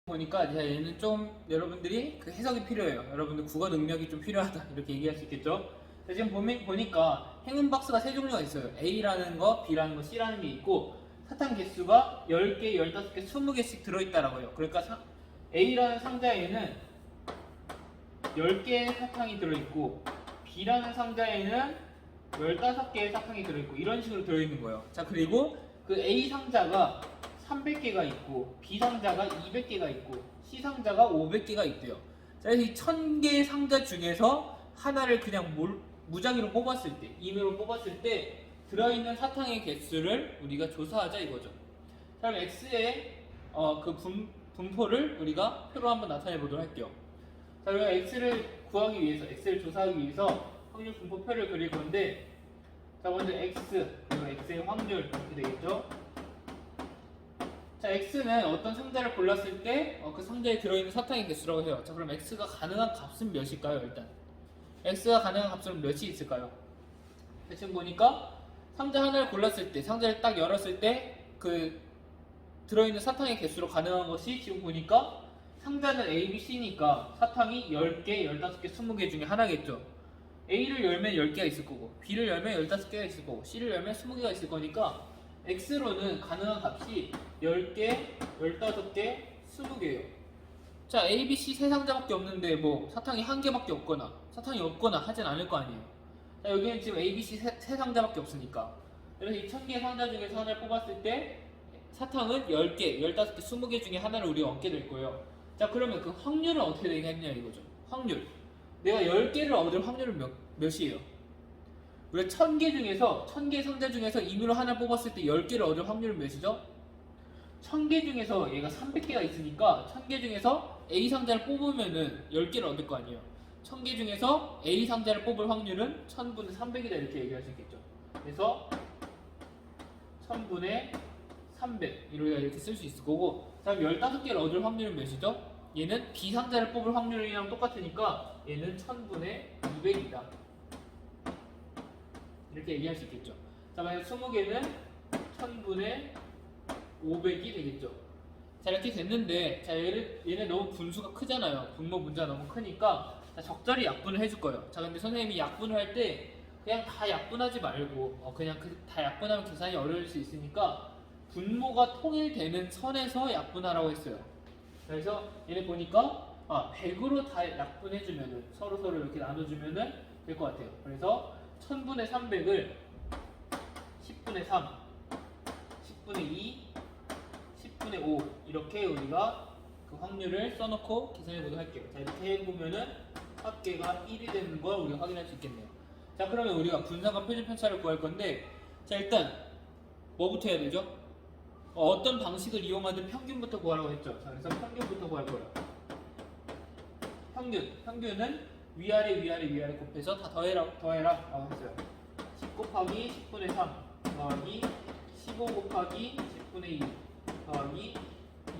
보니까 이제 얘는 좀 여러분들이 그 해석이 필요해요. 여러분들 국어 능력이 좀 필요하다 이렇게 얘기할 수 있겠죠. 지금 보니까 행운 박스가 세 종류가 있어요. A라는 거, B라는 거, C라는 게 있고 사탕 개수가 10개, 15개, 20개씩 들어있다라고 해요. 그러니까 A라는 상자에는 10개의 사탕이 들어있고 B라는 상자에는 15개의 사탕이 들어있고 이런 식으로 들어있는 거예요. 자, 그리고 그 A 상자가 300개가 있고 B 상자가 200개가 있고 C 상자가 500개가 있대요. 자, 그래서 이 1000개의 상자 중에서 하나를 그냥 무작위로 뽑았을 때, 임의로 뽑았을 때 들어있는 사탕의 개수를 우리가 조사하자 이거죠. 자, 그럼 X의 그 분포를 우리가 표로 한번 나타내 보도록 할게요. 자, 그리고 X를 구하기 위해서, X를 조사하기 위해서 확률 분포표를 그릴 건데, 자, 먼저 X, 그리고 X의 확률 이렇게 되겠죠. 자, X는 어떤 상자를 골랐을 때 그 상자에 들어있는 사탕의 개수라고 해요. 자, 그럼 X가 가능한 값은 몇일까요? 일단 X가 가능한 값은 몇이 있을까요? 지금 보니까 상자 하나를 골랐을 때, 상자를 딱 열었을 때 그 들어있는 사탕의 개수로 가능한 것이 지금 보니까 상자는 A, B, C니까 사탕이 10개, 15개, 20개 중에 하나겠죠. A를 열면 10개가 있을 거고 B를 열면 15개가 있을 거고 C를 열면 20개가 있을 거니까 X로는 가능한 값이 10개, 15개, 20개예요. 자, A, B, C 세 상자밖에 없는데 뭐 사탕이 한 개밖에 없거나 사탕이 없거나 하진 않을 거 아니에요. 자, 여기는 지금 A, B, C 세 상자밖에 없으니까 그래서 이 1000개 상자 중에서 하나를 뽑았을 때 사탕은 10개, 15개, 20개 중에 하나를 우리가 얻게 될 거예요. 자, 그러면 그 확률은 어떻게 되겠냐 이거죠. 확률. 내가 10개를 얻을 확률은 몇이에요? 우리가 1000개 중에서 1000개 상자 중에서 임의로 하나 뽑았을 때 10개를 얻을 확률은 몇이죠? 1000개 중에서 얘가 300개가 있으니까 1000개 중에서 A 상자를 뽑으면은 10개를 얻을 거 아니에요. 1000개 중에서 A 상자를 뽑을 확률은 1000분의 300이다 이렇게 얘기할 수 있겠죠. 그래서 1000분의 300 이렇게 쓸 수 있을 거고, 다음 15개를 얻을 확률은 몇이죠? 얘는 B 상자를 뽑을 확률이랑 똑같으니까 얘는 1000분의 200이다 이렇게 얘기할 수 있겠죠. 자, 만약 20개는 1000분의 500이 되겠죠. 자, 이렇게 됐는데, 자, 얘는 너무 분수가 크잖아요. 분모 문자가 너무 크니까 자, 적절히 약분을 해줄 거예요. 자, 근데 선생님이 약분을 할 때 그냥 다 약분하지 말고 그냥 다 약분하면 계산이 어려울 수 있으니까 분모가 통일되는 선에서 약분하라고 했어요. 그래서 얘네 보니까 100으로 다 약분해주면은 서로 이렇게 나눠주면은 될 것 같아요. 그래서 1000분의 300을 10분의 3, 10분의 2, 10분의 5 이렇게 우리가 그 확률을 써놓고 계산해 보도록 할게요. 자, 이렇게 해보면은 합계가 1이 되는 걸 우리가 확인할 수 있겠네요. 자, 그러면 우리가 분산과 표준 편차를 구할 건데, 자, 일단 뭐부터 해야 되죠? 어떤 방식을 이용하든 평균부터 구하라고 했죠. 자, 그래서 평균부터 구할 거예요. 평균은 위아래 곱해서 다 더해라 라고 했어요. 10 곱하기 10분의 3 더하기 15 곱하기 10분의 2 더하기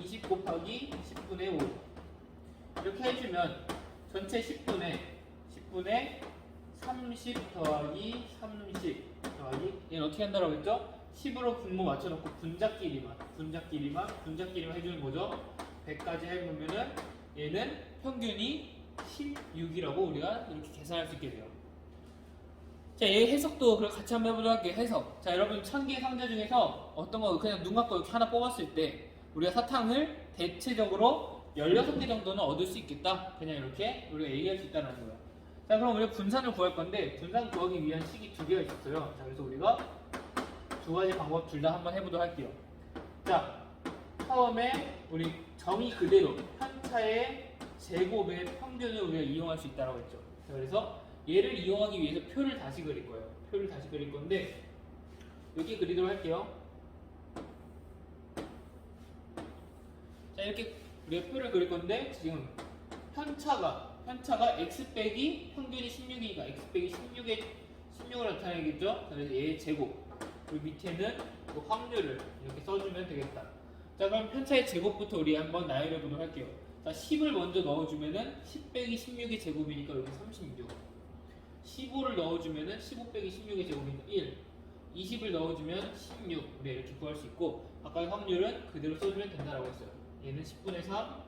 20 곱하기 10분의 5 이렇게 해주면 전체 10분의 30 더하기 30 더하기 얘는 어떻게 한다고 했죠? 10으로 분모 맞춰놓고 분자끼리만 해주는 거죠. 100까지 해보면은 얘는 평균이 16이라고 우리가 이렇게 계산할 수 있게 돼요. 자, 얘 해석도 그럼 같이 한번 해보도록 할게요. 해석. 자, 여러분 1000개 상자 중에서 어떤 거 그냥 눈 감고 이렇게 하나 뽑았을 때 우리가 사탕을 대체적으로 16개 정도는 얻을 수 있겠다. 그냥 이렇게 우리가 얘기할 수 있다는 거예요. 자, 그럼 우리가 분산을 구할 건데 분산 구하기 위한 식이 두 개가 있었어요. 자, 그래서 우리가 두 가지 방법 둘 다 한번 해보도록 할게요. 자, 처음에 우리 정의 그대로 편차의 제곱의 평균을 우리가 이용할 수 있다고 했죠. 자, 그래서 얘를 이용하기 위해서 표를 다시 그릴 거예요. 표를 다시 그릴 건데 여기 그리도록 할게요. 자, 이렇게 우리가 표를 그릴 건데 지금 편차가 x 빼기 평균이 16이니까 x 빼기 16을 나타내겠죠. 그래서 얘의 제곱 그리고 밑에는 그 확률을 이렇게 써주면 되겠다. 자, 그럼 편차의 제곱부터 우리 한번 나열해 보도록 할게요. 자, 10을 먼저 넣어주면은 10 빼기 16의 제곱이니까 여기 36. 15를 넣어주면은 15 빼기 16의 제곱이니까 1. 20을 넣어주면 16. 우리 이렇게 구할 수 있고 아까의 확률은 그대로 써주면 된다라고 했어요. 얘는 10분의 3,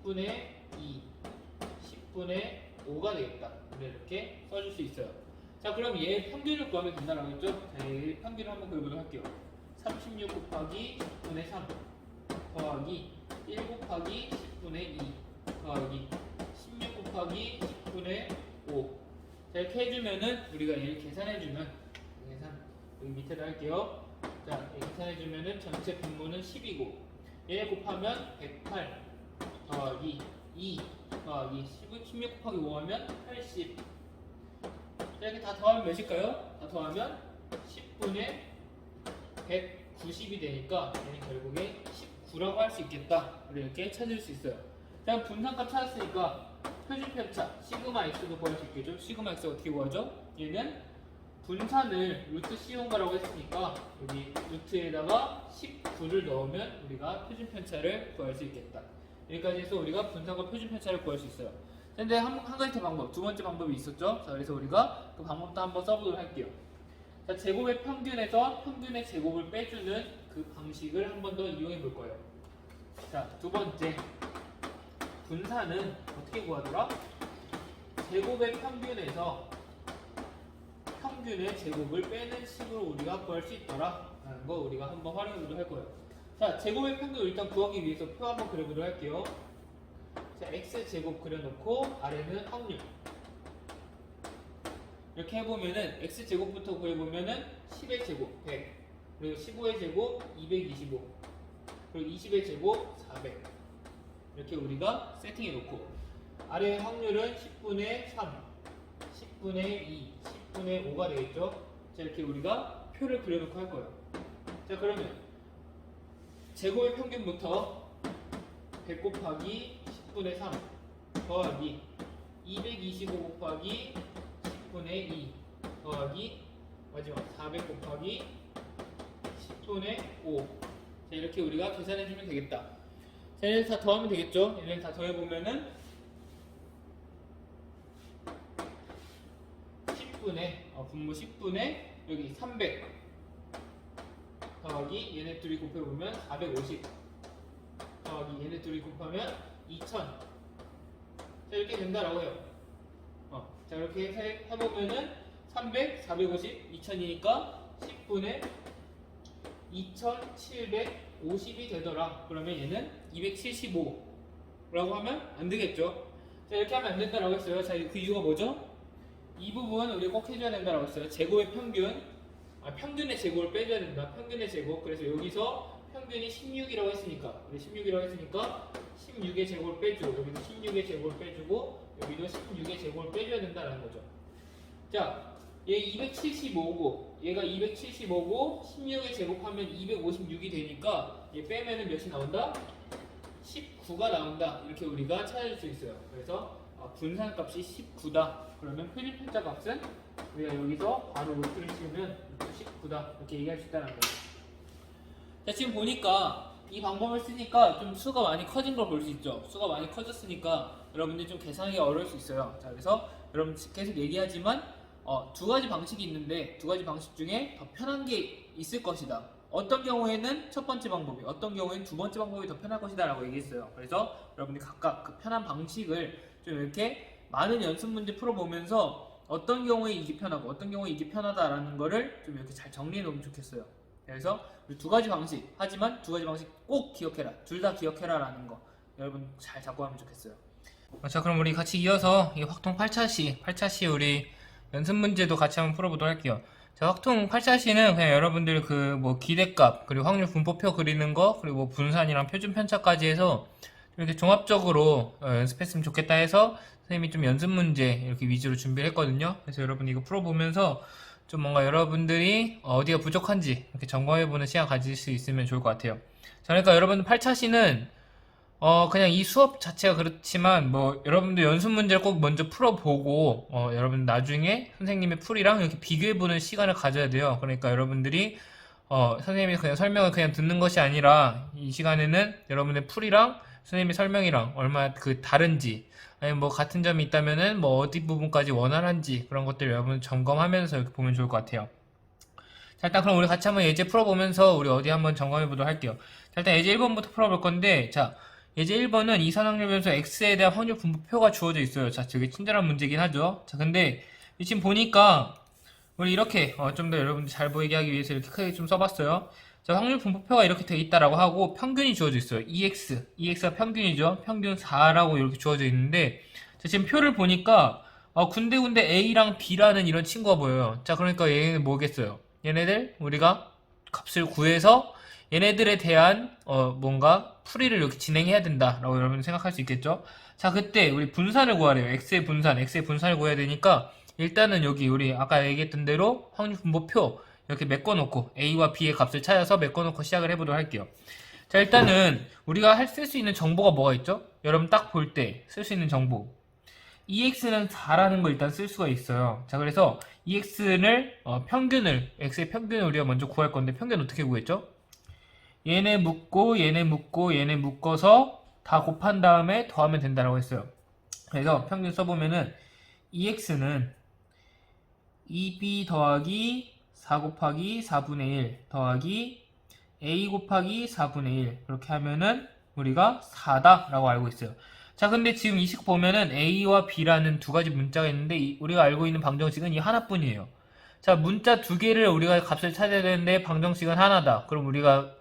10분의 2, 10분의 5가 되겠다. 이렇게 써줄 수 있어요. 자, 그럼 얘 평균을 구하면 된다라고 했죠? 자, 얘 평균을 한번 그려보도록 할게요. 36 곱하기 10분의 3 더하기 1 곱하기 10분의 2 더하기 16 곱하기 10분의 5. 자, 이렇게 해주면은 우리가 얘를 계산해주면 계산 여기 밑에다 할게요. 자, 계산해주면은 전체 분모는 10이고 얘 곱하면 108 더하기 2 더하기 16 곱하기 5 하면 80. 자, 이렇게 다 더하면 몇일까요? 다 더하면 10분의 190이 되니까 얘는 결국에 19라고 할 수 있겠다. 이렇게 찾을 수 있어요. 자, 분산값 찾았으니까 표준편차 시그마 x도 구할 수 있겠죠? 시그마 x가 어떻게 구하죠? 얘는 분산을 루트 씌운거라고 했으니까 여기 루트에다가 19를 넣으면 우리가 표준편차를 구할 수 있겠다. 여기까지 해서 우리가 분산과 표준편차를 구할 수 있어요. 근데 한 가지 더 방법, 두 번째 방법이 있었죠? 자, 그래서 우리가 그 방법도 한번 써보도록 할게요. 자, 제곱의 평균에서 평균의 제곱을 빼주는 그 방식을 한 번 더 이용해 볼 거예요. 자, 두 번째 분산은 어떻게 구하더라? 제곱의 평균에서 평균의 제곱을 빼는 식으로 우리가 구할 수 있더라 라는 거 우리가 한번 활용해 보도록 할 거예요. 자, 제곱의 평균을 일단 구하기 위해서 표 한번 그려보도록 할게요. 자, x제곱 그려놓고 아래는 확률 이렇게 해보면은 x제곱부터 구해보면은 10의 제곱 100 그리고 15의 제곱 225 그리고 20의 제곱 400 이렇게 우리가 세팅해 놓고 아래 확률은 10분의 3 10분의 2 10분의 5가 되겠죠. 자, 이렇게 우리가 표를 그려놓고 할 거예요. 자, 그러면 제곱의 평균부터 100 곱하기 10분의 3 더하기 225 곱하기 10분의 2 더하기 마지막 400 곱하기 10분의 5. 자, 이렇게 우리가 계산해주면 되겠다. 자, 얘를 다 더하면 되겠죠? 얘를 다 더해보면은 10분의 분모 10분의 여기 300 더하기 얘네 둘이 곱해보면 450 더하기 얘네 둘이 곱하면 2000. 자, 이렇게 된다라고 해요. 자, 이렇게 해보면은 300, 450, 2000이니까 10분의 2750이 되더라. 그러면 얘는 275라고 하면 안 되겠죠. 자, 이렇게 하면 안 된다라고 했어요. 자, 그 이유가 뭐죠? 이 부분 우리 꼭 해줘야 된다라고 했어요. 제곱의 평균, 평균의 제곱을 빼줘야 된다. 평균의 제곱. 그래서 여기서 평균이 16이라고 했으니까, 우리 16이라고 했으니까 16의 제곱을 빼주고, 여기도 16의 제곱을 빼주고, 여기도 16의 제곱을 빼줘야 된다는 거죠. 자, 얘 275고, 얘가 275고, 16의 제곱하면 256이 되니까 얘 빼면은 몇이 나온다? 19가 나온다. 이렇게 우리가 찾을 수 있어요. 그래서 분산값이 19다. 그러면 표준편차 값은 우리가 여기서 바로 루트를 씌우면 루트 19다. 이렇게 얘기할 수 있다는 거예요. 자, 지금 보니까 이 방법을 쓰니까 좀 수가 많이 커진 걸 볼 수 있죠. 수가 많이 커졌으니까 여러분들이 좀 계산하기 어려울 수 있어요. 자, 그래서 여러분 계속 얘기하지만 두 가지 방식이 있는데 두 가지 방식 중에 더 편한 게 있을 것이다. 어떤 경우에는 첫 번째 방법이, 어떤 경우에는 두 번째 방법이 더 편할 것이다 라고 얘기했어요. 그래서 여러분들이 각각 그 편한 방식을 좀 이렇게 많은 연습 문제 풀어보면서 어떤 경우에 이게 편하고 어떤 경우에 이게 편하다라는 거를 좀 이렇게 잘 정리해 놓으면 좋겠어요. 그래서 두 가지 방식, 하지만 두 가지 방식 꼭 기억해라, 둘 다 기억해라 라는 거 여러분 잘 잡고 하면 좋겠어요. 자, 그럼 우리 같이 이어서 이 확통 8차시 우리 연습 문제도 같이 한번 풀어보도록 할게요. 자, 확통 8차시는 그냥 여러분들 그 뭐 기대값, 그리고 확률 분포표 그리는 거, 그리고 뭐 분산이랑 표준 편차까지 해서 이렇게 종합적으로 연습했으면 좋겠다 해서 선생님이 좀 연습 문제 이렇게 위주로 준비를 했거든요. 그래서 여러분 이거 풀어보면서 좀 뭔가 여러분들이 어디가 부족한지 이렇게 점검해보는 시간 가질 수 있으면 좋을 것 같아요. 자, 그러니까 여러분 8차시는 그냥 이 수업 자체가 그렇지만 뭐 여러분들 연습 문제를 꼭 먼저 풀어보고 여러분 나중에 선생님의 풀이랑 이렇게 비교해보는 시간을 가져야 돼요. 그러니까 여러분들이 선생님이 그냥 설명을 그냥 듣는 것이 아니라 이 시간에는 여러분의 풀이랑 선생님의 설명이랑 얼마나 그 다른지, 아니면 뭐 같은 점이 있다면은 뭐 어디 부분까지 원활한지 그런 것들 여러분 점검하면서 이렇게 보면 좋을 것 같아요. 자, 일단 그럼 우리 같이 한번 예제 풀어보면서 우리 어디 한번 점검해 보도록 할게요. 자, 일단 예제 1번부터 풀어볼 건데, 자, 예제 1번은 이산확률 변수 x에 대한 확률 분포표가 주어져 있어요. 자, 되게 친절한 문제긴 하죠. 자, 근데 지금 보니까 우리 이렇게 좀 더 여러분들 잘 보이게 하기 위해서 이렇게 크게 좀 써봤어요. 자, 확률 분포표가 이렇게 돼 있다라고 하고 평균이 주어져 있어요. EX가 평균이죠. 평균 4라고 이렇게 주어져 있는데, 자, 지금 표를 보니까 군데군데 A랑 B라는 이런 친구가 보여요. 자, 그러니까 얘는 뭐겠어요? 얘네들 우리가 값을 구해서 얘네들에 대한 뭔가 풀이를 이렇게 진행해야 된다라고 여러분 생각할 수 있겠죠? 자, 그때 우리 분산을 구하래요. x의 분산을 구해야 되니까 일단은 여기 우리 아까 얘기했던 대로 확률 분포표 이렇게 메꿔놓고 a와 b의 값을 찾아서 메꿔놓고 시작을 해보도록 할게요. 자, 일단은 우리가 쓸 수 있는 정보가 뭐가 있죠? 여러분 딱 볼 때 쓸 수 있는 정보 EX는 4라는 걸 일단 쓸 수가 있어요. 자, 그래서 EX를 x의 평균을 우리가 먼저 구할 건데 평균 어떻게 구했죠? 얘네 묶고 얘네 묶고 얘네 묶어서 다 곱한 다음에 더하면 된다라고 했어요. 그래서 평균 써보면은 EX는 2B 더하기 4 곱하기 4분의 1 더하기 A 곱하기 4분의 1 그렇게 하면은 우리가 4다 라고 알고 있어요. 자, 근데 지금 이 식 보면은 A와 B라는 두 가지 문자가 있는데 우리가 알고 있는 방정식은 이 하나뿐이에요. 자, 문자 두 개를 우리가 값을 찾아야 되는데 방정식은 하나다. 그럼 우리가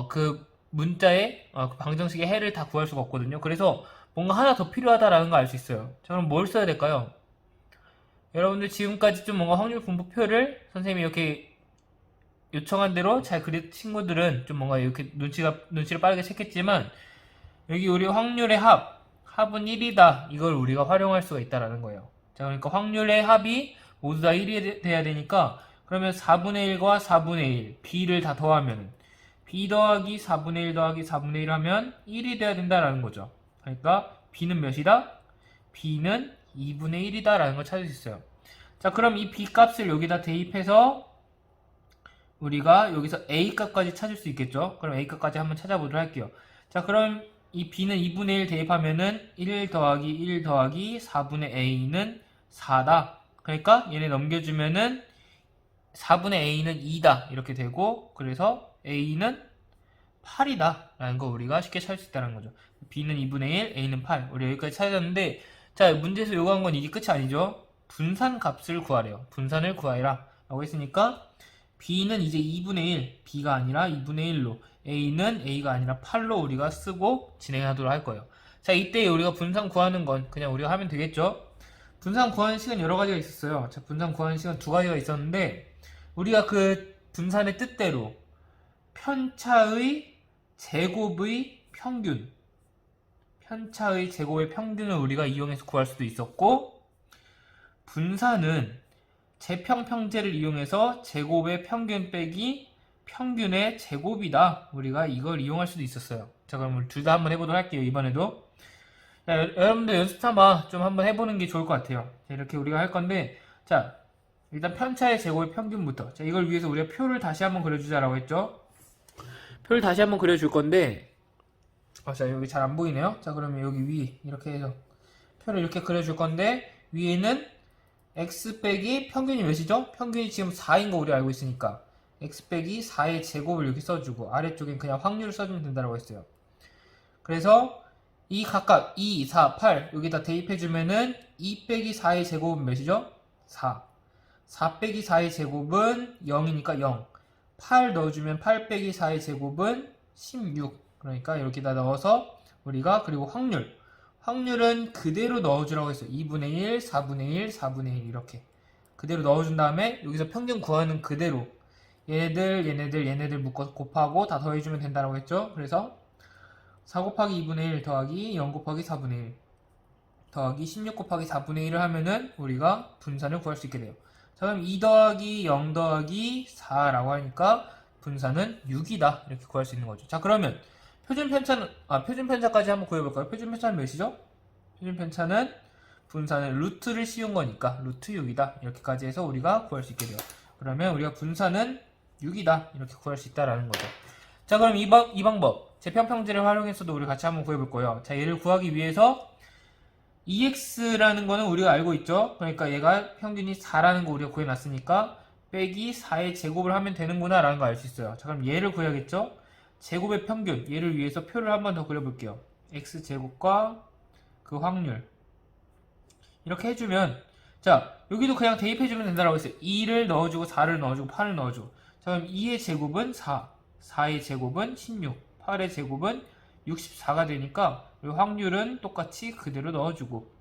그 문자의 그 방정식의 해를 다 구할 수가 없거든요. 그래서 뭔가 하나 더 필요하다라는 걸 알 수 있어요. 자, 그럼 뭘 써야 될까요? 여러분들 지금까지 좀 뭔가 확률 분포표를 선생님이 이렇게 요청한 대로 잘 그린 친구들은 좀 뭔가 이렇게 눈치를 빠르게 챘겠지만 여기 우리 확률의 합은 1이다. 이걸 우리가 활용할 수가 있다라는 거예요. 자, 그러니까 확률의 합이 모두 다 1이 돼야 되니까 그러면 4분의 1과 4분의 1, b를 다 더하면 b 더하기 4분의 1 더하기 4분의 1 하면 1이 돼야 된다라는 거죠. 그러니까 b는 몇이다? b는 2분의 1이다 라는 걸 찾을 수 있어요. 자, 그럼 이 b 값을 여기다 대입해서 우리가 여기서 a 값까지 찾을 수 있겠죠. 그럼 a 값까지 한번 찾아보도록 할게요. 자, 그럼 이 b는 2분의 1 대입하면은 1 더하기 1 더하기 4분의 a는 4다. 그러니까 얘네 넘겨주면은 4분의 a는 2다 이렇게 되고 그래서 a는 8이다 라는 거 우리가 쉽게 찾을 수 있다는 거죠. b는 2분의 1, a는 8. 우리 여기까지 찾았는데 자, 문제에서 요구한 건 이게 끝이 아니죠. 분산 값을 구하래요. 분산을 구하라 라고 했으니까 b는 이제 2분의 1, b가 아니라 2분의 1로 a는 a가 아니라 8로 우리가 쓰고 진행하도록 할 거예요. 자, 이때 우리가 분산 구하는 건 그냥 우리가 하면 되겠죠. 분산 구하는 식은 여러 가지가 있었어요. 자, 분산 구하는 식은 두 가지가 있었는데 우리가 그 분산의 뜻대로 편차의 제곱의 평균 편차의 제곱의 평균을 우리가 이용해서 구할 수도 있었고 분산은 제평평제를 이용해서 제곱의 평균 빼기 평균의 제곱이다. 우리가 이걸 이용할 수도 있었어요. 자, 그럼 우리 둘 다 한번 해보도록 할게요. 이번에도. 자, 여러분들 연습 삼아 좀 한번 해보는 게 좋을 것 같아요. 자, 이렇게 우리가 할 건데 자, 일단 편차의 제곱의 평균부터. 자, 이걸 위해서 우리가 표를 다시 한번 그려주자라고 했죠. 표를 다시 한번 그려줄 건데 자, 여기 잘 안 보이네요. 자, 그러면 여기 위 이렇게 해서 표를 이렇게 그려줄 건데 위에는 x 빼기 평균이 몇이죠? 평균이 지금 4인 거 우리 알고 있으니까 x 빼기 4의 제곱을 이렇게 써주고 아래쪽엔 그냥 확률을 써주면 된다고 했어요. 그래서 이 각각 2, 4, 8 여기다 대입해주면은 2 빼기 4의 제곱은 몇이죠? 4. 4 빼기 4의 제곱은 0이니까 0. 8 넣어주면 8 빼기 4의 제곱은 16. 그러니까 여기다 넣어서 우리가 그리고 확률은 그대로 넣어주라고 했어요. 2분의 1, 4분의 1, 4분의 1 이렇게 그대로 넣어준 다음에 여기서 평균 구하는 그대로 얘네들 묶어서 곱하고 다 더해주면 된다고 했죠. 그래서 4 곱하기 2분의 1 더하기 0 곱하기 4분의 1 더하기 16 곱하기 4분의 1을 하면은 우리가 분산을 구할 수 있게 돼요. 자, 그럼 2 더하기 0 더하기 4라고 하니까 분산은 6이다 이렇게 구할 수 있는 거죠. 자, 그러면 표준 편차까지 한번 구해볼까요? 표준 편차는 몇이죠? 표준 편차는 분산은 루트를 씌운 거니까 루트 6이다 이렇게까지 해서 우리가 구할 수 있게 돼요. 그러면 우리가 분산은 6이다 이렇게 구할 수 있다라는 거죠. 자, 그럼 이 방법 제평평제를 활용해서도 우리 같이 한번 구해볼 거예요. 자, 얘를 구하기 위해서 EX라는 거는 우리가 알고 있죠. 그러니까 얘가 평균이 4라는 거 우리가 구해놨으니까 빼기 4의 제곱을 하면 되는구나 라는 거 알 수 있어요. 자, 그럼 얘를 구해야겠죠? 제곱의 평균, 얘를 위해서 표를 한 번 더 그려볼게요. x제곱과 그 확률 이렇게 해주면, 자 여기도 그냥 대입해주면 된다라고 했어요. 2를 넣어주고 4를 넣어주고 8을 넣어주고. 자, 그럼 2의 제곱은 4, 4의 제곱은 16, 8의 제곱은 64가 되니까 이 확률은 똑같이 그대로 넣어주고,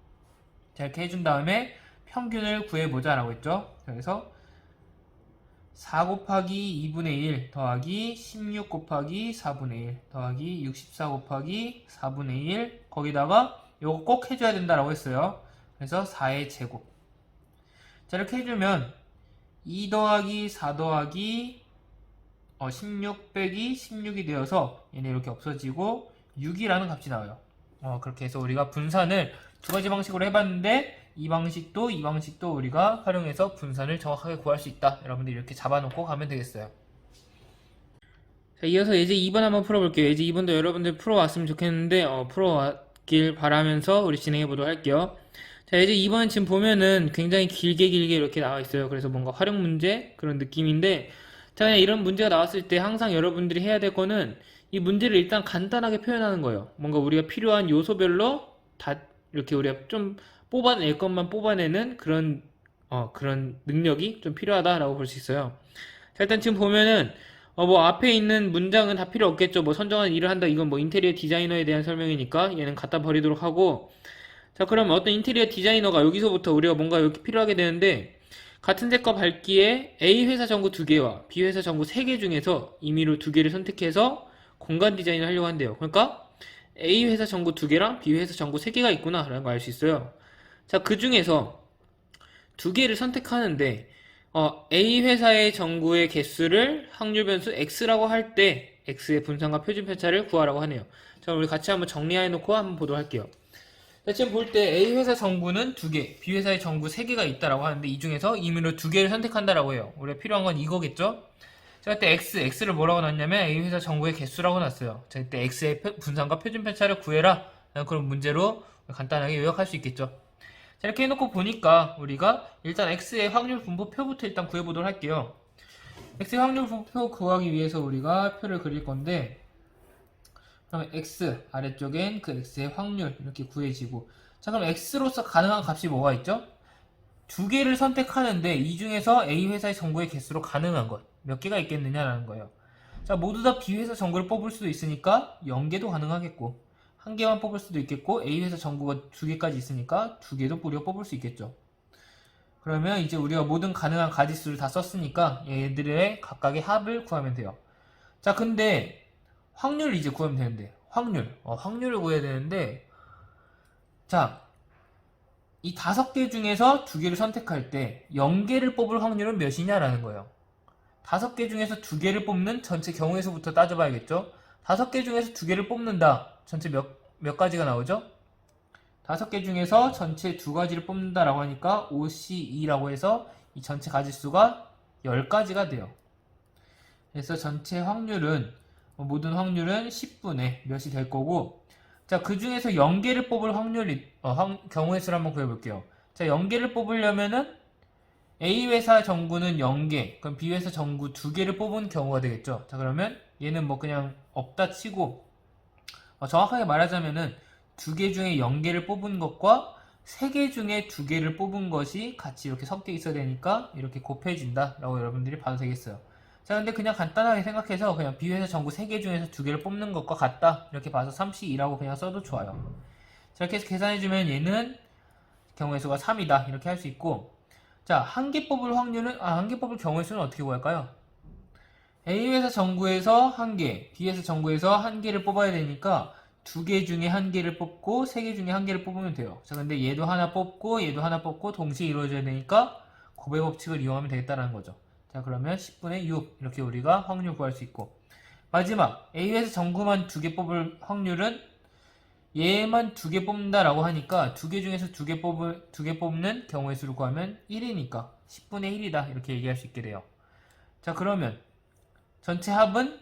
자 이렇게 해준 다음에 평균을 구해보자 라고 했죠. 그래서 4 곱하기 2분의 1 더하기 16 곱하기 4분의 1 더하기 64 곱하기 4분의 1 거기다가 요거 꼭 해줘야 된다라고 했어요. 그래서 4의 제곱. 자 이렇게 해주면 2 더하기 4 더하기 16 빼기 16이 되어서 얘네 이렇게 없어지고 6이라는 값이 나와요. 그렇게 해서 우리가 분산을 두 가지 방식으로 해봤는데 이 방식도 우리가 활용해서 분산을 정확하게 구할 수 있다. 여러분들 이렇게 잡아놓고 가면 되겠어요. 자, 이어서 예제 2번 한번 풀어볼게요. 예제 2번도 여러분들 풀어왔으면 좋겠는데 풀어왔길 바라면서 우리 진행해보도록 할게요. 자, 예제 2번은 지금 보면은 굉장히 길게 이렇게 나와 있어요. 그래서 뭔가 활용 문제 그런 느낌인데, 자 그냥 이런 문제가 나왔을 때 항상 여러분들이 해야 될 거는 이 문제를 일단 간단하게 표현하는 거예요. 뭔가 우리가 필요한 요소별로 다 이렇게 우리가 좀 뽑아낼 것만 뽑아내는 그런 능력이 좀 필요하다라고 볼 수 있어요. 자, 일단 지금 보면은 뭐 앞에 있는 문장은 다 필요 없겠죠. 뭐 선정한 일을 한다, 이건 뭐 인테리어 디자이너에 대한 설명이니까 얘는 갖다 버리도록 하고. 자, 그러면 어떤 인테리어 디자이너가 여기서부터 우리가 뭔가 이렇게 필요하게 되는데, 같은 색과 밝기에 A 회사 전구 2개와 B 회사 전구 3개 중에서 임의로 2개를 선택해서 공간 디자인을 하려고 한대요. 그러니까 A 회사 전구 2개랑 B 회사 전구 3개가 있구나 라는 걸 알 수 있어요. 자, 그 중에서 2개를 선택하는데 A 회사의 전구의 개수를 확률 변수 x라고 할 때 x의 분산과 표준 편차를 구하라고 하네요. 자, 우리 같이 한번 정리해 놓고 한번 보도록 할게요. 자, 지금 볼 때 A 회사 전구는 2개, B 회사의 전구 3개가 있다라고 하는데 이 중에서 임의로 2개를 선택한다라고 해요. 우리가 필요한 건 이거겠죠? 자, 그때 x를 뭐라고 놨냐면 A 회사 전구의 개수라고 놨어요. 자, 그때 x의 분산과 표준 편차를 구해라. 그런 문제로 간단하게 요약할 수 있겠죠. 자, 이렇게 해놓고 보니까 우리가 일단 x의 확률 분포표부터 일단 구해보도록 할게요. x의 확률 분포표 구하기 위해서 우리가 표를 그릴 건데, 그러면 x 아래쪽엔 그 x의 확률 이렇게 구해지고, 자 그럼 x로서 가능한 값이 뭐가 있죠? 2개를 선택하는데 이 중에서 A 회사의 전구의 개수로 가능한 것 몇 개가 있겠느냐라는 거예요. 자, 모두 다 B 회사 전구를 뽑을 수도 있으니까 0개도 가능하겠고, 1개만 뽑을 수도 있겠고, A 회사 전구가 2개까지 있으니까 2개도 우리가 뽑을 수 있겠죠. 그러면 이제 우리가 모든 가능한 가지수를 다 썼으니까 얘들의 각각의 합을 구하면 돼요. 자, 근데 확률을 이제 구하면 되는데, 확률을 구해야 되는데, 자, 이 5개 중에서 2개를 선택할 때 0개를 뽑을 확률은 몇이냐라는 거예요. 5개 중에서 2개를 뽑는 전체 경우의 수부터 따져봐야겠죠. 5개 중에서 2개를 뽑는다. 전체 몇 가지가 나오죠? 5개 중에서 전체 2가지를 뽑는다라고 하니까 5C2라고 해서 이 전체 가지수가 10가지가 돼요. 그래서 전체 확률은, 모든 확률은 10분의 몇이 될 거고, 자, 그 중에서 0개를 뽑을 확률이, 경우의 수를 한번 구해볼게요. 자, 0개를 뽑으려면은 A 회사 전구는 0개, 그럼 B 회사 전구 2개를 뽑은 경우가 되겠죠. 자, 그러면 얘는 뭐 그냥 없다 치고, 정확하게 말하자면은 2개 중에 0개를 뽑은 것과 3개 중에 2개를 뽑은 것이 같이 이렇게 섞여 있어야 되니까 이렇게 곱해진다 라고 여러분들이 봐도 되겠어요. 자, 근데 그냥 간단하게 생각해서 그냥 B 회사 전구 3개 중에서 2개를 뽑는 것과 같다 이렇게 봐서 3C2라고 그냥 써도 좋아요. 자, 이렇게 해서 계산해주면 얘는 경우의 수가 3이다 이렇게 할 수 있고, 자, 1개 뽑을 확률은, 1개 뽑을 경우의 수는 어떻게 구할까요? A 회사 전구에서 1개, B 회사 전구에서 1개를 뽑아야 되니까 2개 중에 1개를 뽑고 3개 중에 1개를 뽑으면 돼요. 자, 근데 얘도 하나 뽑고 얘도 하나 뽑고 동시에 이루어져야 되니까 곱의 법칙을 이용하면 되겠다는 거죠. 자, 그러면 10분의 6 이렇게 우리가 확률 구할 수 있고, 마지막 A 회사 전구만 2개 뽑을 확률은 얘만 2개 뽑는다라고 하니까 2개 중에서 2개 뽑는 경우의 수를 구하면 1이니까 10분의 1이다 이렇게 얘기할 수 있게 돼요. 자, 그러면 전체 합은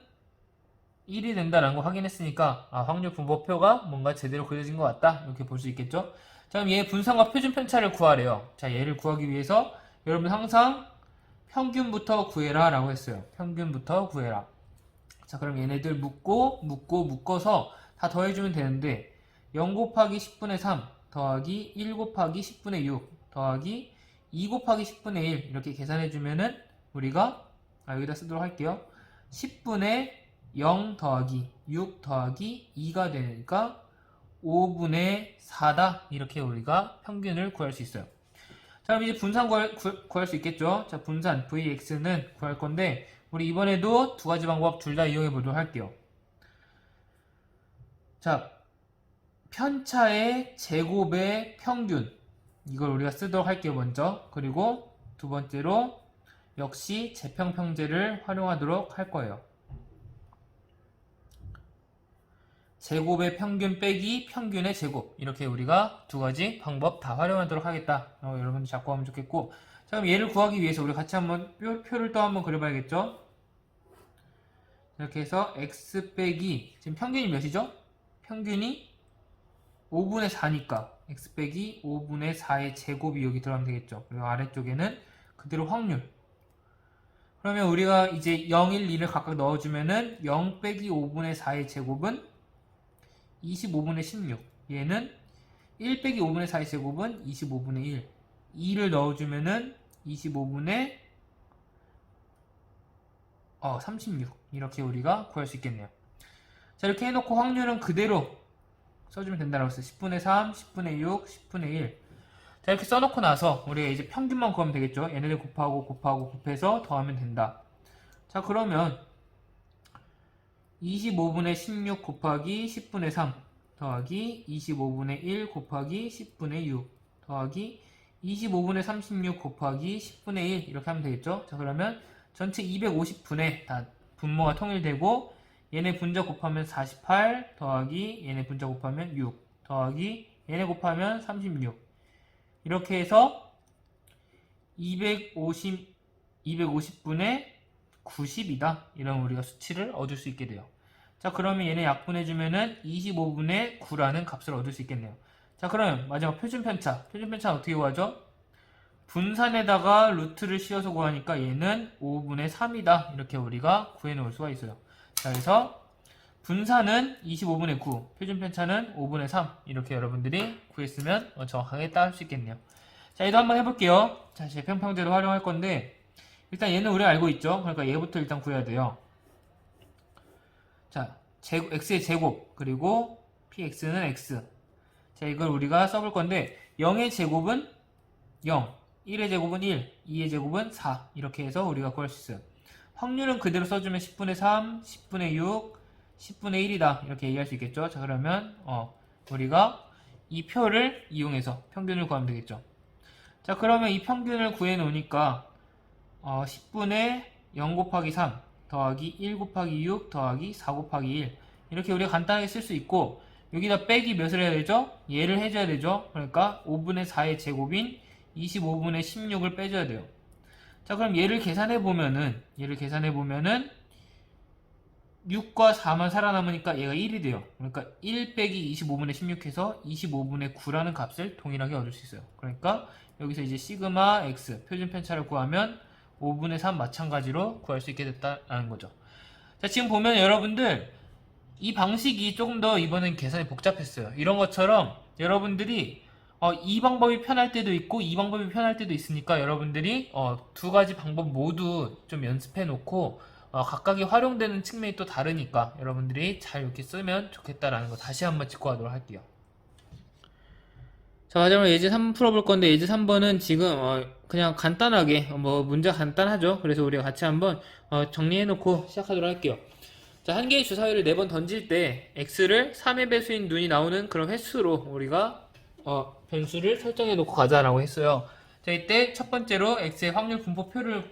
1이 된다라는 거 확인했으니까 확률 분포표가 뭔가 제대로 그려진 것 같다 이렇게 볼 수 있겠죠. 자, 그럼 얘 분산과 표준 편차를 구하래요. 자, 얘를 구하기 위해서 여러분 항상 평균부터 구해라 라고 했어요. 평균부터 구해라. 자, 그럼 얘네들 묶어서 다 더해주면 되는데 0 곱하기 10분의 3 더하기 1 곱하기 10분의 6 더하기 2 곱하기 10분의 1 이렇게 계산해주면은 우리가 여기다 쓰도록 할게요. 10분의 0 더하기 6 더하기 2가 되니까 5분의 4다. 이렇게 우리가 평균을 구할 수 있어요. 자, 그럼 이제 분산 구할 수 있겠죠? 자, 분산 Vx는 구할 건데 우리 이번에도 두 가지 방법 둘 다 이용해 보도록 할게요. 자, 편차의 제곱의 평균 이걸 우리가 쓰도록 할게요. 먼저. 그리고 두 번째로 역시 재평평제를 활용하도록 할 거예요. 제곱의 평균 빼기 평균의 제곱 이렇게 우리가 두 가지 방법 다 활용하도록 하겠다. 여러분들 잡고 하면 좋겠고, 자, 그럼 얘를 구하기 위해서 우리 같이 한번 표를 또 한번 그려봐야겠죠. 이렇게 해서 x 빼기 지금 평균이 몇이죠? 평균이 5분의 4니까 x 빼기 5분의 4의 제곱이 여기 들어가면 되겠죠. 그리고 아래쪽에는 그대로 확률. 그러면 우리가 이제 0, 1, 2를 각각 넣어주면은 0 빼기 5분의 4의 제곱은 25분의 16. 얘는 1 빼기 5분의 4의 제곱은 25분의 1. 2를 넣어주면은 25분의 36. 이렇게 우리가 구할 수 있겠네요. 자, 이렇게 해놓고 확률은 그대로 써주면 된다고 했어요. 10분의 3, 10분의 6, 10분의 1. 자, 이렇게 써놓고 나서 우리가 이제 평균만 구하면 되겠죠. 얘네들 곱해서 더하면 된다. 자, 그러면 25분의 16 곱하기 10분의 3 더하기 25분의 1 곱하기 10분의 6 더하기 25분의 36 곱하기 10분의 1 이렇게 하면 되겠죠. 자, 그러면 전체 250분의 다 분모가 통일되고 얘네 분자 곱하면 48 더하기 얘네 분자 곱하면 6 더하기 얘네 곱하면 36 이렇게 해서 250분의 90이다. 이런 우리가 수치를 얻을 수 있게 돼요. 자, 그러면 얘네 약분해주면은 25분의 9라는 값을 얻을 수 있겠네요. 자, 그러면 마지막 표준편차. 표준편차는 어떻게 구하죠? 분산에다가 루트를 씌워서 구하니까 얘는 5분의 3이다. 이렇게 우리가 구해놓을 수가 있어요. 자, 그래서 분산은 25분의 9, 표준편차는 5분의 3. 이렇게 여러분들이 구했으면 정확하게 따를 수 있겠네요. 자, 얘도 한번 해볼게요. 자, 재평평제로 활용할 건데 일단 얘는 우리가 알고 있죠. 그러니까 얘부터 일단 구해야 돼요. 자, x의 제곱 그리고 px는 x. 자, 이걸 우리가 써볼 건데 0의 제곱은 0, 1의 제곱은 1, 2의 제곱은 4 이렇게 해서 우리가 구할 수 있어요. 확률은 그대로 써주면 10분의 3, 10분의 6, 10분의 1이다 이렇게 얘기할 수 있겠죠. 자, 그러면 우리가 이 표를 이용해서 평균을 구하면 되겠죠. 자, 그러면 이 평균을 구해 놓으니까 10분의 0 곱하기 3 더하기 1 곱하기 6 더하기 4 곱하기 1 이렇게 우리가 간단하게 쓸 수 있고 여기다 빼기 몇을 해야 되죠? 얘를 해줘야 되죠. 그러니까 5분의 4의 제곱인 25분의 16을 빼줘야 돼요. 자, 그럼 얘를 계산해 보면은 6과 4만 살아남으니까 얘가 1이 돼요. 그러니까 1 빼기 25분의 16 해서 25분의 9라는 값을 동일하게 얻을 수 있어요. 그러니까 여기서 이제 시그마 x 표준편차를 구하면 5분의 3 마찬가지로 구할 수 있게 됐다는 거죠. 자, 지금 보면 여러분들 이 방식이 조금 더 이번엔 계산이 복잡했어요. 이런 것처럼 여러분들이 이 방법이 편할 때도 있고 이 방법이 편할 때도 있으니까 여러분들이 두 가지 방법 모두 좀 연습해 놓고 각각이 활용되는 측면이 또 다르니까 여러분들이 잘 이렇게 쓰면 좋겠다라는 거 다시 한번 짚고 가도록 할게요. 자, 마지막으로 예제 3 풀어볼 건데 예제 3번은 지금 그냥 간단하게 문제가 간단하죠. 그래서 우리가 같이 한번 정리해 놓고 시작하도록 할게요. 자, 한 개의 주사위를 4번 던질 때 x를 3의 배수인 눈이 나오는 그런 횟수로 우리가 변수를 설정해 놓고 가자라고 했어요. 자, 이때 첫 번째로 x의 확률 분포표를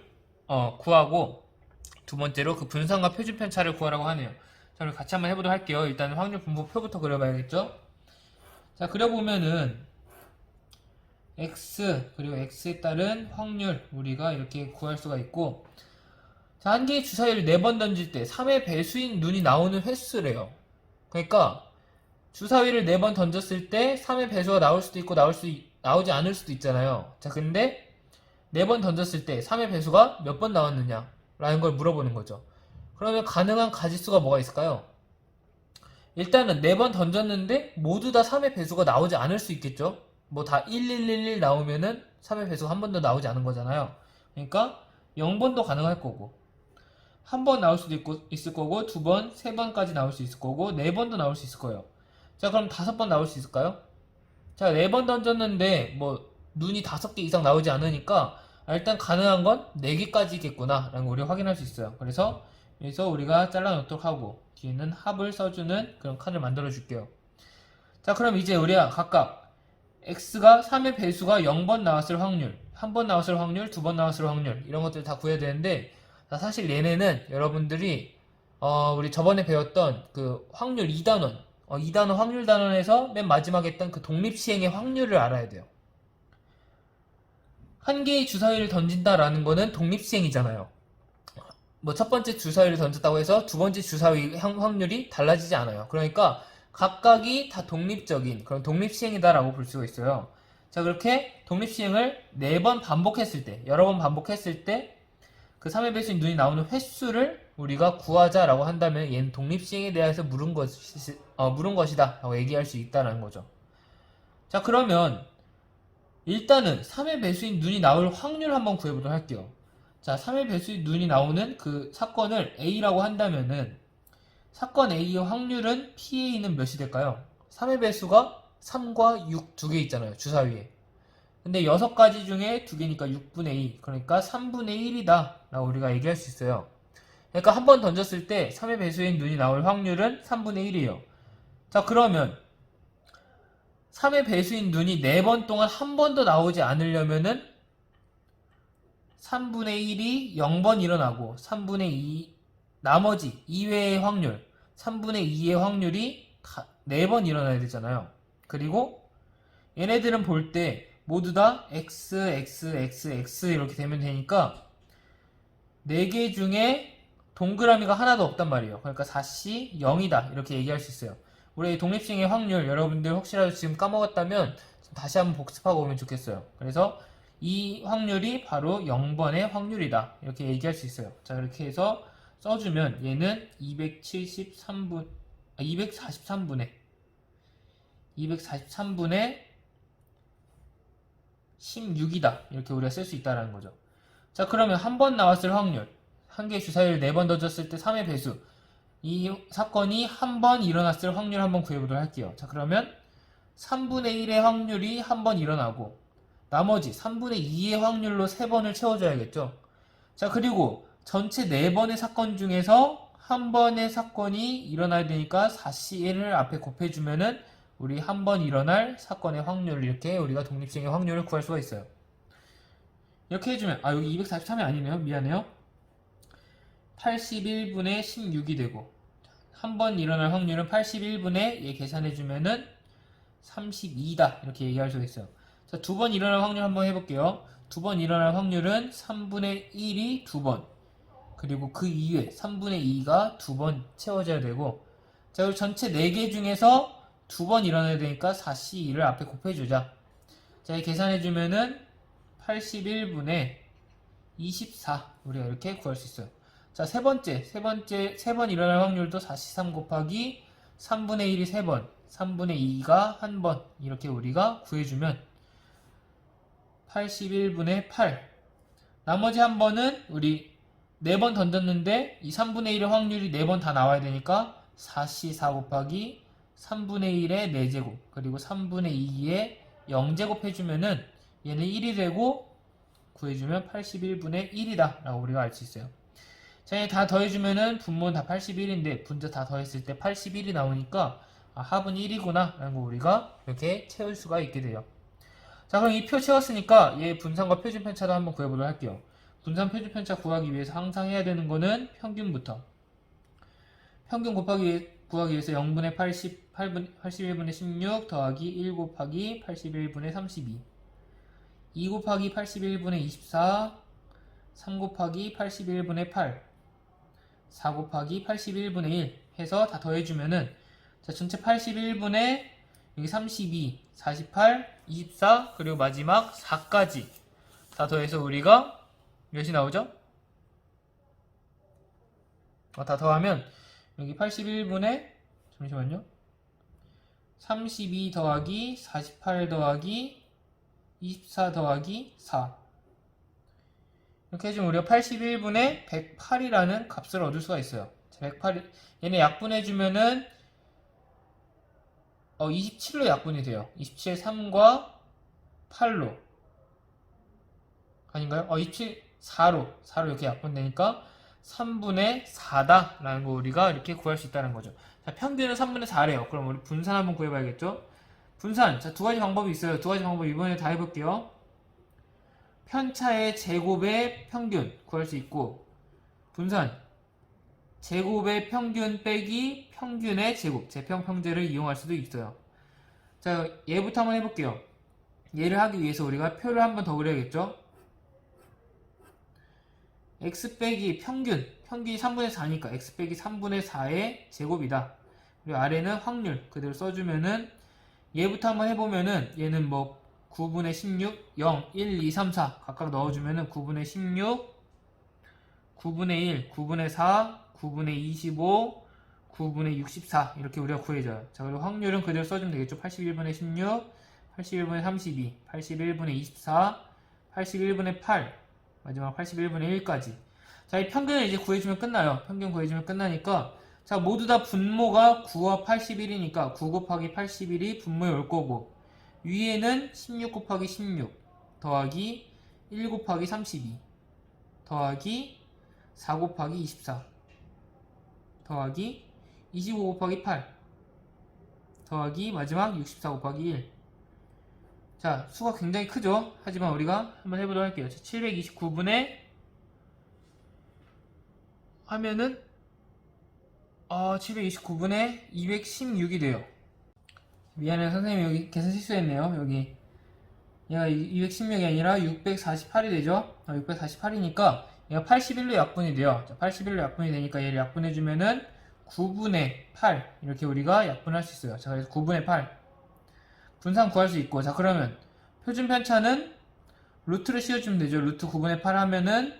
구하고 두 번째로 그 분산과 표준편차를 구하라고 하네요. 자, 우리 같이 한번 해보도록 할게요. 일단 확률 분포표부터 그려봐야겠죠. 자, 그려보면은 x 그리고 x에 따른 확률 우리가 이렇게 구할 수가 있고, 자, 한 개의 주사위를 4번 던질 때 3의 배수인 눈이 나오는 횟수래요. 그러니까 주사위를 4번 던졌을 때 3의 배수가 나올 수도 있고 나오지 않을 수도 있잖아요. 자, 근데 4번 던졌을 때 3의 배수가 몇 번 나왔느냐 라는 걸 물어보는 거죠. 그러면 가능한 가짓수가 뭐가 있을까요? 일단은 4번 던졌는데 모두 다 3의 배수가 나오지 않을 수 있겠죠. 뭐 다 1111 나오면은 3의 배수가 한 번도 나오지 않은 거잖아요. 그러니까 0번도 가능할 거고, 한 번 나올 수도 있을 거고, 2번, 3번까지 나올 수 있을 거고, 4번도 나올 수 있을 거예요. 자, 그럼 5번 나올 수 있을까요? 자, 4번 던졌는데 뭐 눈이 5개 이상 나오지 않으니까 일단 가능한 건 4개까지겠구나 라는 거 우리가 확인할 수 있어요. 그래서 여기서 우리가 잘라 놓도록 하고 뒤에는 합을 써주는 그런 칸을 만들어 줄게요. 자, 그럼 이제 우리가 각각 x가 3의 배수가 0번 나왔을 확률, 1번 나왔을 확률, 2번 나왔을 확률, 이런 것들 다 구해야 되는데, 사실 얘네는 여러분들이 우리 저번에 배웠던 그 확률 2단원, 2단원 확률 단원에서 맨 마지막에 했던 그 독립시행의 확률을 알아야 돼요. 한 개의 주사위를 던진다라는 거는 독립시행이잖아요. 뭐 첫 번째 주사위를 던졌다고 해서 두 번째 주사위 확률이 달라지지 않아요. 그러니까 각각이 다 독립적인 그런 독립시행이다라고 볼 수가 있어요. 자, 그렇게 독립시행을 4번 반복했을 때, 여러 번 반복했을 때 그 3의 배수인 눈이 나오는 횟수를 우리가 구하자라고 한다면 얘는 독립시행에 대해서 물은 것이다 라고 얘기할 수 있다는 거죠. 자, 그러면 일단은 3의 배수인 눈이 나올 확률 한번 구해보도록 할게요. 자, 3의 배수인 눈이 나오는 그 사건을 A라고 한다면은 사건 A의 확률은 PA는 몇이 될까요? 3의 배수가 3과 6 두 개 있잖아요, 주사위에. 근데 6가지 중에 2개니까 6분의 2, 그러니까 3분의 1이다 라고 우리가 얘기할 수 있어요. 그러니까 한 번 던졌을 때 3의 배수인 눈이 나올 확률은 3분의 1이에요. 자, 그러면 3의 배수인 눈이 4번 동안 한 번도 나오지 않으려면은 3분의 1이 0번 일어나고 3분의 2 나머지 2회의 확률 3분의 2의 확률이 4번 일어나야 되잖아요. 그리고 얘네들은 볼 때 모두 다 x, x, x, x 이렇게 되면 되니까 4개 중에 동그라미가 하나도 없단 말이에요. 그러니까 4씨 0이다 이렇게 얘기할 수 있어요. 우리 독립시행의 확률 여러분들 혹시라도 지금 까먹었다면 다시 한번 복습하고 오면 좋겠어요. 그래서 이 확률이 바로 0번의 확률이다 이렇게 얘기할 수 있어요. 자, 이렇게 해서 써주면 얘는 243분의 16이다 이렇게 우리가 쓸 수 있다는 거죠. 자, 그러면 한 번 나왔을 확률, 한 개의 주사위를 4번 던졌을 때 3의 배수, 이 사건이 한 번 일어났을 확률 한번 구해보도록 할게요. 자, 그러면 3분의 1의 확률이 한 번 일어나고 나머지 3분의 2의 확률로 3번을 채워줘야겠죠. 자, 그리고 전체 4번의 사건 중에서 한 번의 사건이 일어나야 되니까 4C1을 앞에 곱해주면은 우리 한 번 일어날 사건의 확률, 이렇게 우리가 독립시행의 확률을 구할 수가 있어요. 이렇게 해주면 여기 243이 아니네요. 미안해요. 81분의 16이 되고 한 번 일어날 확률은 81분의 얘 계산해주면은 32다 이렇게 얘기할 수가 있어요. 자, 2번 일어날 확률 한번 해볼게요. 2번 일어날 확률은 3분의 1이 2번, 그리고 그 이외 3분의 2가 2번 채워져야 되고, 자, 그리고 전체 4개 중에서 2번 일어나야 되니까 4C2를 앞에 곱해주자. 자, 이 계산해주면은 81분의 24 우리가 이렇게 구할 수 있어요. 자, 세 번째 3번 일어날 확률도 4C3 곱하기 3분의 1이 3번, 3분의 2가 1번 이렇게 우리가 구해주면 81분의 8, 나머지 한 번은 우리 4번 던졌는데 이 3분의 1의 확률이 4번 다 나와야 되니까 4C4 곱하기 3분의 1의 4제곱 그리고 3분의 2의 0제곱 해주면은 얘는 1이 되고 구해주면 81분의 1이다 라고 우리가 알 수 있어요. 자, 얘 다 더해주면은 분모는 다 81인데 분자 다 더했을 때 81이 나오니까 합은 1이구나 라는 거 우리가 이렇게 채울 수가 있게 돼요. 자, 그럼 이 표 채웠으니까 얘 분산과 표준 편차도 한번 구해보도록 할게요. 분산 표준 편차 구하기 위해서 항상 해야 되는 거는 평균부터. 평균 구하기 위해서 0분의 81분의 16 더하기 1 곱하기 81분의 32, 2 곱하기 81분의 24, 3 곱하기 81분의 8, 4 곱하기 81분의 1 해서 다 더해주면은, 자, 전체 81분의 여기 32, 48, 24 그리고 마지막 4까지 다 더해서 우리가 몇이 나오죠? 다 더하면 여기 81분의 잠시만요. 32 더하기 48 더하기 24 더하기 4 이렇게 해주면 우리가 81분의 108이라는 값을 얻을 수가 있어요. 108, 얘네 약분해주면은 27로 약분이 돼요. 27, 3과 8로 아닌가요? 27, 4로 이렇게 약분되니까 3분의 4다 라는 거 우리가 이렇게 구할 수 있다는 거죠. 자, 평균은 3분의 4래요. 그럼 우리 분산 한번 구해봐야겠죠? 분산, 자, 두 가지 방법이 있어요. 두 가지 방법 이번에 다 해볼게요. 편차의 제곱의 평균 구할 수 있고, 분산, 제곱의 평균 빼기 평균의 제곱, 제평평제를 이용할 수도 있어요. 자, 얘부터 한번 해볼게요. 얘를 하기 위해서 우리가 표를 한번 더 그려야겠죠? x 빼기 평균이 3분의 4니까 x 빼기 3분의 4의 제곱이다. 그리고 아래는 확률 그대로 써주면은 얘부터 한번 해보면은 얘는 뭐 9분의 16, 0, 1, 2, 3, 4 각각 넣어주면은 9분의 16, 9분의 1, 9분의 4, 9분의 25, 9분의 64 이렇게 우리가 구해줘요. 자, 그리고 확률은 그대로 써주면 되겠죠. 81분의 16, 81분의 32, 81분의 24, 81분의 8 마지막 81분의 1까지. 자, 이 평균을 이제 구해주면 끝나요. 평균 구해주면 끝나니까 자, 모두 다 분모가 9와 81이니까 9 곱하기 81이 분모에 올 거고 위에는 16 곱하기 16 더하기 1 곱하기 32 더하기 4 곱하기 24 더하기 25 곱하기 8 더하기 마지막 64 곱하기 1. 자, 수가 굉장히 크죠? 하지만 우리가 한번 해보도록 할게요. 729분의 하면은 729분의 216이 돼요. 미안해요, 선생님 여기 계산 실수했네요. 여기 얘가 216이 아니라 648이 되죠? 648이니까 얘가 81로 약분이 돼요. 자, 81로 약분이 되니까 얘를 약분해주면은 9분의 8 이렇게 우리가 약분할 수 있어요. 자, 그래서 9분의 8 분산 구할 수 있고, 자, 그러면 표준 편차는 루트를 씌워주면 되죠. 루트 9분의 8 하면은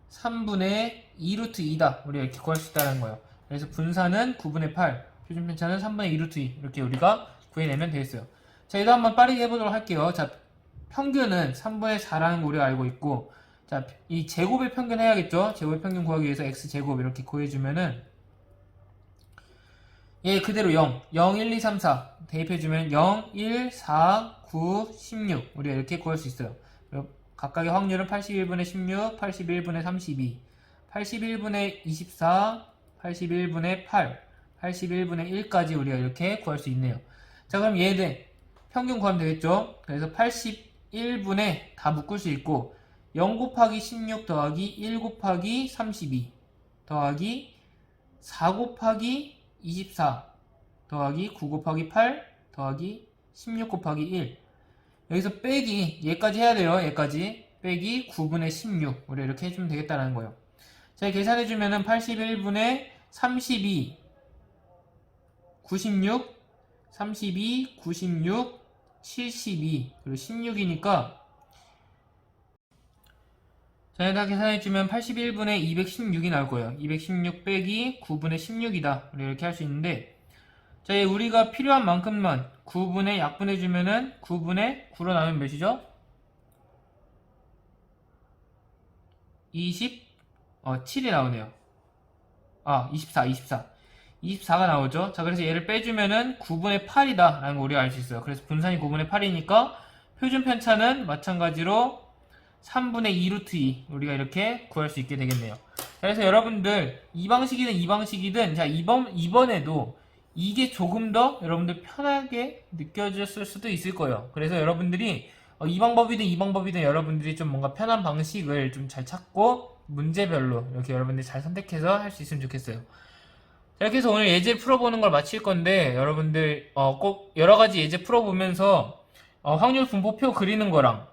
3분의 2루트 2다. 우리가 이렇게 구할 수 있다는 거예요. 그래서 분산은 9분의 8, 표준 편차는 3분의 2루트 2 이렇게 우리가 구해내면 되겠어요. 자, 이거 한번 빠르게 해보도록 할게요. 자, 평균은 3분의 4라는 거 우리가 알고 있고, 자, 이 제곱의 평균 해야겠죠? 제곱의 평균 구하기 위해서 x제곱 이렇게 구해주면은 얘 그대로 0, 0, 1, 2, 3, 4 대입해주면 0, 1, 4, 9, 16 우리가 이렇게 구할 수 있어요. 각각의 확률은 81분의 16, 81분의 32, 81분의 24, 81분의 8, 81분의 1까지 우리가 이렇게 구할 수 있네요. 자, 그럼 얘네 평균 구하면 되겠죠? 그래서 81분의 다 묶을 수 있고 0 곱하기 16 더하기 1 곱하기 32 더하기 4 곱하기 24 더하기 9 곱하기 8 더하기 16 곱하기 1 여기서 빼기 얘까지 해야 돼요. 얘까지 빼기 9분의 16 우리 이렇게 해주면 되겠다는 거예요. 자, 계산해주면은 81분의 32 96 32 96 72 그리고 16이니까 자, 여기다 계산해주면 81분의 216이 나올 거예요. 216 빼기 9분의 16이다. 우리 이렇게 할 수 있는데, 자, 우리가 필요한 만큼만 9분의 약분해주면은 9분의 9로 나누면 몇이죠? 7이 나오네요. 24. 24가 나오죠. 자, 그래서 얘를 빼주면은 9분의 8이다. 라는 거 우리가 알 수 있어요. 그래서 분산이 9분의 8이니까 표준 편차는 마찬가지로 3분의 2루트 2 우리가 이렇게 구할 수 있게 되겠네요. 그래서 여러분들 이 방식이든 자, 이번에도 이게 조금 더 여러분들 편하게 느껴졌을 수도 있을 거예요. 그래서 여러분들이 이 방법이든 여러분들이 좀 뭔가 편한 방식을 좀 잘 찾고 문제별로 이렇게 여러분들이 잘 선택해서 할 수 있으면 좋겠어요. 자, 이렇게 해서 오늘 예제 풀어보는 걸 마칠 건데 여러분들 꼭 여러가지 예제 풀어보면서 확률 분포표 그리는 거랑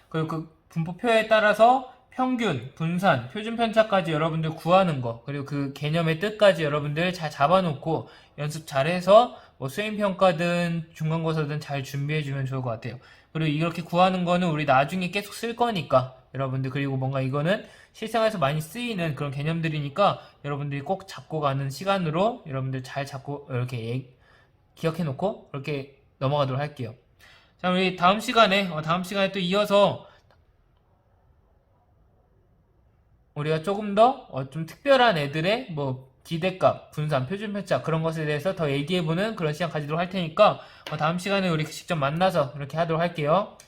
그리고 그 분포표에 따라서 평균, 분산, 표준 편차까지 여러분들 구하는 거 그리고 그 개념의 뜻까지 여러분들 잘 잡아놓고 연습 잘해서 뭐 수행평가든 중간고사든 잘 준비해주면 좋을 것 같아요. 그리고 이렇게 구하는 거는 우리 나중에 계속 쓸 거니까 여러분들, 그리고 뭔가 이거는 실생활에서 많이 쓰이는 그런 개념들이니까 여러분들이 꼭 잡고 가는 시간으로 여러분들 잘 잡고 이렇게 기억해 놓고 이렇게 넘어가도록 할게요. 자, 우리 다음 시간에 또 이어서 우리가 조금 더 좀 특별한 애들의 뭐 기대값, 분산, 표준편차 그런 것에 대해서 더 얘기해보는 그런 시간 가지도록 할 테니까 다음 시간에 우리 직접 만나서 이렇게 하도록 할게요.